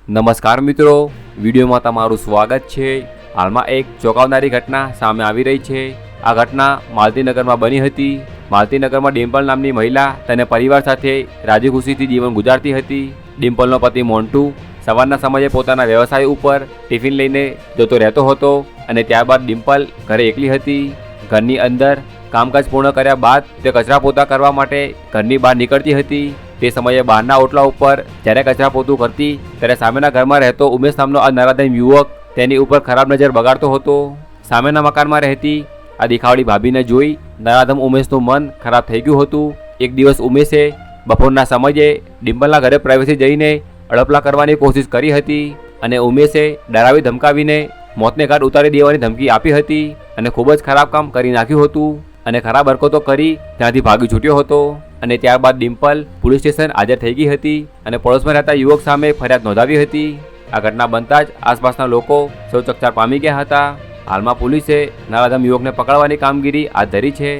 નમસ્કાર મિત્રો, વિડીયોમાં તમારું સ્વાગત છે। હાલમાં એક ચોંકાવનારી ઘટના સામે આવી રહી છે। આ ઘટના માલતીનગરમાં બની હતી। માલતીનગરમાં ડિમ્પલ નામની મહિલા તેને પરિવાર સાથે રાજી ખુશીથી જીવન ગુજારતી હતી। ડિમ્પલનો પતિ મોન્ટુ સવારના સમયે પોતાના વ્યવસાય ઉપર ટિફિન લઈને જતો રહેતો હતો અને ત્યારબાદ ડિમ્પલ ઘરે એકલી હતી। ઘરની અંદર કામકાજ પૂર્ણ કર્યા બાદ તે કચરા પોતા કરવા માટે ઘરની બહાર નીકળતી હતી। તે સમયે બહારના ઓટલા ઉપર જ્યારે કચરા પોતું કરતી ત્યારે સામેના ઘરમાં રહેતો ઉમેશ નામનો આ નરાધમ યુવક તેની ઉપર ખરાબ નજર બગાડતો હતો। સામેના મકાનમાં રહેતી આ દેખાવડી ભાભીને જોઈ નરાધમ ઉમેશનું મન ખરાબ થઈ ગયું હતું। એક દિવસ ઉમેશે બપોરના સમયે ડિમ્પલના ઘરે પ્રવેશી જઈને અડપલા કરવાની કોશિશ કરી હતી અને ઉમેશે ડરાવી ધમકાવીને મોતને ઘાટ ઉતારી દેવાની ધમકી આપી હતી અને ખૂબ જ ખરાબ કામ કરી નાખ્યું હતું અને ખરાબ હરકતો કરી ત્યાંથી ભાગી છૂટ્યો હતો। અને ત્યારબાદ ડિમ્પલ પોલીસ સ્ટેશન હાજર થઈ ગઈ હતી અને પડોશમાં રહેતા યુવક સામે ફરિયાદ નોંધાવી હતી। આ ઘટના બનતા જ આસપાસના લોકો સૌ ચકચાર પામી ગયા હતા। હાલમાં પોલીસે નરાધમ યુવકને પકડવાની કામગીરી હાથ ધરી છે।